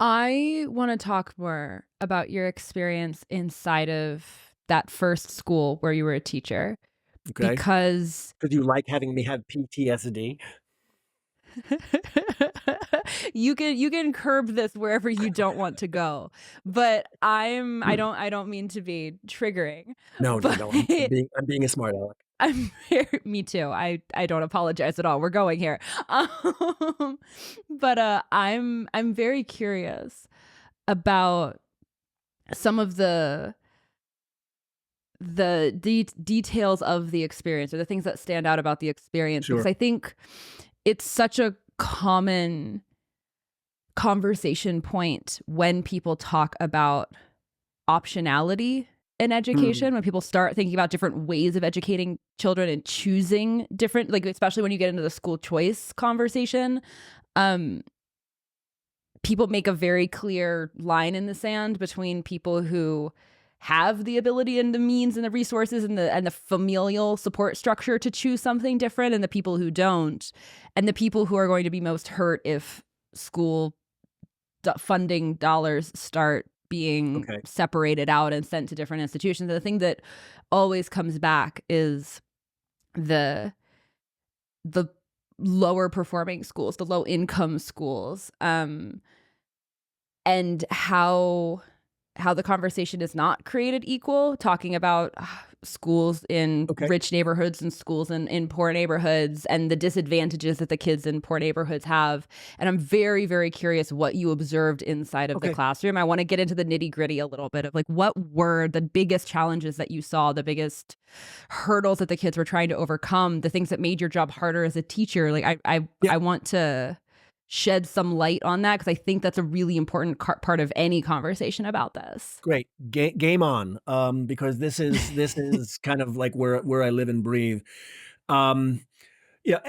I want to talk more about your experience inside of that first school where you were a teacher Okay. because Because you like having me have PTSD? you can curb this wherever you don't want to go. But I don't mean to be triggering, No, no, but no, I'm being a smart aleck. I'm very me too. I don't apologize at all. We're going here. Um, but I'm very curious about some of the details of the experience or the things that stand out about the experience because Sure. I think it's such a common conversation point when people talk about optionality in Hmm. education, when people start thinking about different ways of educating children and choosing different, like especially when you get into the school choice conversation. um People make a very clear line in the sand between people who have the ability and the means and the resources and the familial support structure to choose something different, and the people who don't, and the people who are going to be most hurt if school funding dollars start being Okay. separated out and sent to different institutions. And the thing that always comes back is the the lower performing schools, the low income schools, and how the conversation is not created equal, talking about schools in Okay. rich neighborhoods and schools in poor neighborhoods and the disadvantages that the kids in poor neighborhoods have. And I'm very, very curious what you observed inside of the Okay. classroom. I want to get into the nitty gritty a little bit of like what were the biggest challenges that you saw, the biggest hurdles that the kids were trying to overcome, the things that made your job harder as a teacher. Like Yeah, I want to shed some light on that because I think that's a really important part of any conversation about this. great. Game on, because this is kind of like where I live and breathe. Um, yeah,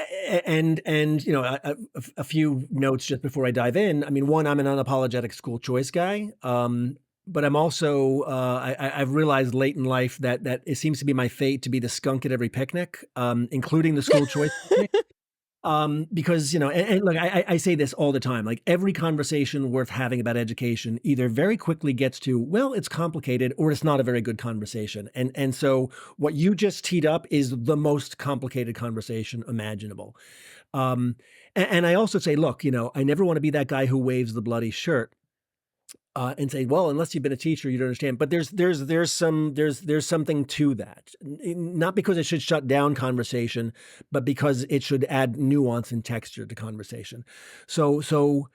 and, a few notes just before I dive in. I mean, one, I'm an unapologetic school choice guy, but I'm also, I've realized late in life that it seems to be my fate to be the skunk at every picnic, including the school choice picnic. Because, and look, I say this all the time, like every conversation worth having about education either very quickly gets to, well, it's complicated or it's not a very good conversation. And so what you just teed up is the most complicated conversation imaginable. Um, and I also say, look, I never want to be that guy who waves the bloody shirt. And say, well, unless you've been a teacher, you don't understand. But there's something to that. Not because it should shut down conversation, but because it should add nuance and texture to conversation. So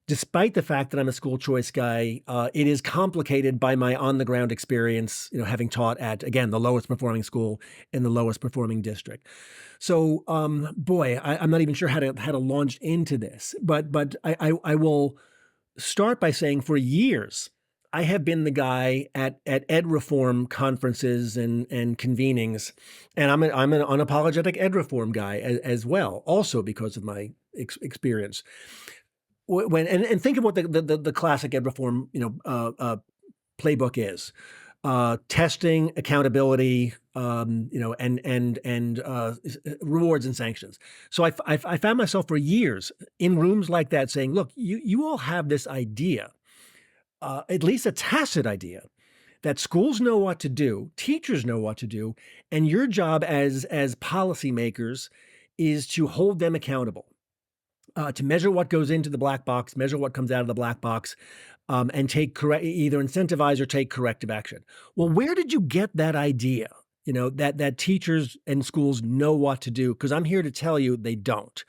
despite the fact that I'm a school choice guy, it is complicated by my on the ground experience. Having taught at, again, the lowest performing school in the lowest performing district. So, boy, I'm not even sure how to launch into this, but I will start by saying for years, I have been the guy at ed reform conferences and convenings, and I'm an unapologetic ed reform guy as well, also because of my experience. And think of what the classic ed reform playbook is: testing, accountability, and rewards and sanctions. So I found myself for years in rooms like that saying, look, you all have this idea, at least a tacit idea, that schools know what to do, teachers know what to do, and your job as policymakers is to hold them accountable, to measure what goes into the black box, measure what comes out of the black box, and take either incentivize or take corrective action. Well, where did you get that idea? That teachers and schools know what to do, because I'm here to tell you they don't.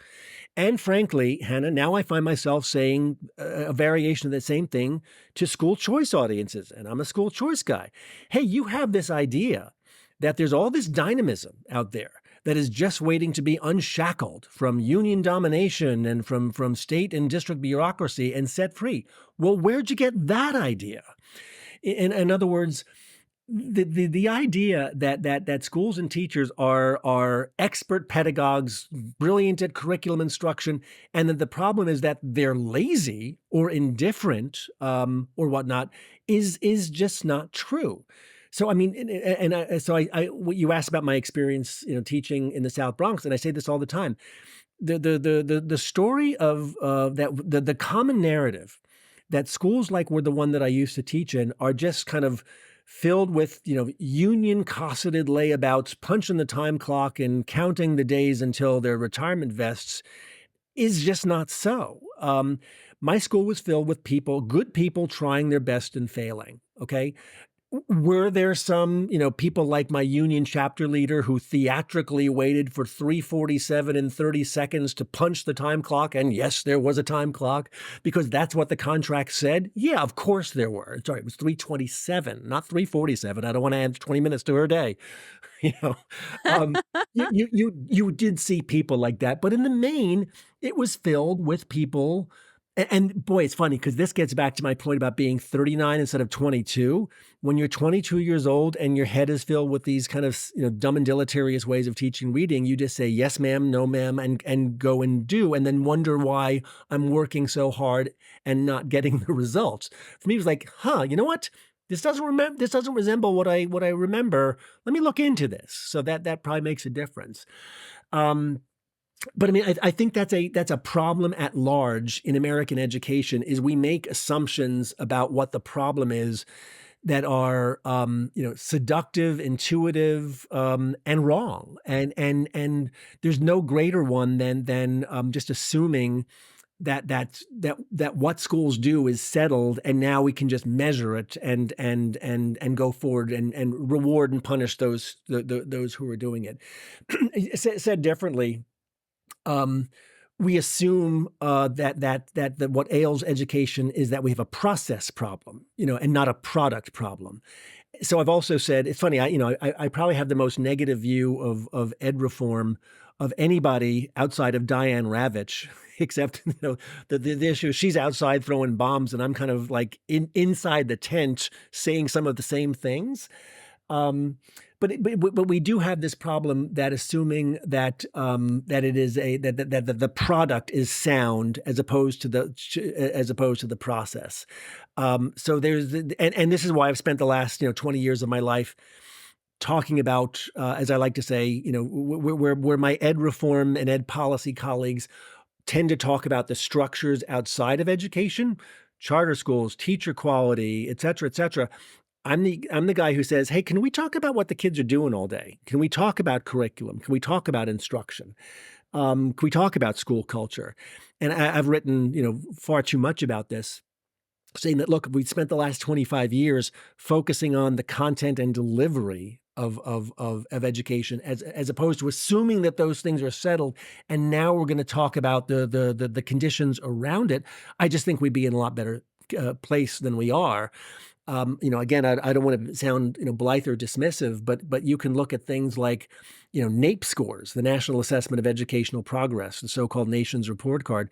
And frankly, Hannah, now I find myself saying a variation of the same thing to school choice audiences, and I'm a school choice guy. Hey, you have this idea that there's all this dynamism out there that is just waiting to be unshackled from union domination and from state and district bureaucracy and set free. Well, where'd you get that idea? In other words, the idea that schools and teachers are expert pedagogues, brilliant at curriculum instruction, and that the problem is that they're lazy or indifferent, or whatnot, is just not true. So I mean, what you asked about my experience, teaching in the South Bronx, and I say this all the time. The story of that the common narrative that schools like were the one that I used to teach in are just kind of filled with, union cosseted layabouts, punching the time clock and counting the days until their retirement vests is just not so. My school was filled with people, good people trying their best and failing. Okay. Were there some, people like my union chapter leader who theatrically waited for 3:47 and 30 seconds to punch the time clock? And yes, there was a time clock because that's what the contract said. Yeah, of course there were. Sorry, it was 3:27, not 3:47. I don't want to add 20 minutes to her day. You know, um, you did see people like that, but in the main, it was filled with people. And boy, it's funny because this gets back to my point about being 39 instead of 22. When you're 22 years old and your head is filled with these kind of dumb and deleterious ways of teaching reading, you just say yes, ma'am, no, ma'am, and go and do, and then wonder why I'm working so hard and not getting the results. For me, it was like, you know what? This doesn't resemble what I remember. Let me look into this. So that probably makes a difference. But I mean, I think that's a problem at large in American education is we make assumptions about what the problem is that are seductive, intuitive, and wrong. And there's no greater one than just assuming that what schools do is settled, and now we can just measure it and go forward and reward and punish those who are doing it. Said differently, we assume that what ails education is that we have a process problem, and not a product problem. So I've also said it's funny. I probably have the most negative view of ed reform of anybody outside of Diane Ravitch, except the issue is she's outside throwing bombs, and I'm kind of like inside the tent saying some of the same things. But we do have this problem that assuming that it is that the product is sound as opposed to the process. So there's and this is why I've spent the last 20 years of my life talking about, as I like to say, where my ed reform and ed policy colleagues tend to talk about the structures outside of education, charter schools, teacher quality, et cetera, et cetera. I'm the guy who says, hey, can we talk about what the kids are doing all day? Can we talk about curriculum? Can we talk about instruction? Can we talk about school culture? And I've written, far too much about this, saying that, look, we spent the last 25 years focusing on the content and delivery of education as opposed to assuming that those things are settled. And now we're going to talk about the conditions around it. I just think we'd be in a lot better place than we are. Again, I don't want to sound, blithe or dismissive, but you can look at things like, NAEP scores, the National Assessment of Educational Progress, the so-called Nations Report Card.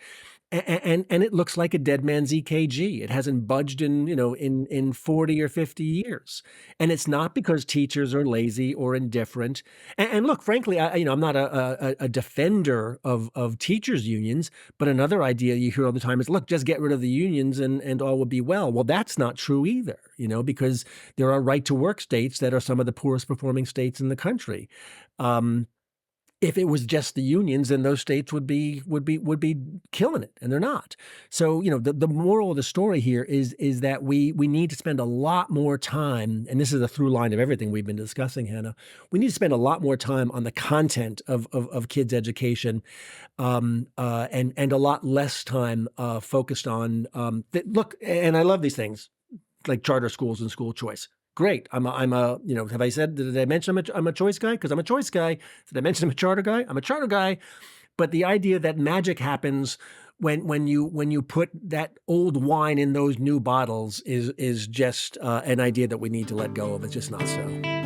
And it looks like a dead man's EKG. It hasn't budged in 40 or 50 years. And it's not because teachers are lazy or indifferent. And look, frankly, I'm not a defender of teachers' unions, but another idea you hear all the time is, look, just get rid of the unions and all will be well. Well, that's not true either, because there are right-to-work states that are some of the poorest performing states in the country. If it was just the unions, then those states would be killing it, and they're not. So, the moral of the story here is that we need to spend a lot more time, and this is a through line of everything we've been discussing, Hannah. We need to spend a lot more time on the content of kids' education, and a lot less time focused on look. And I love these things like charter schools and school choice. Great. Have I said, did I mention I'm a choice guy? Because I'm a choice guy. Did I mention I'm a charter guy? I'm a charter guy. But the idea that magic happens when you put that old wine in those new bottles is just an idea that we need to let go of. It's just not so.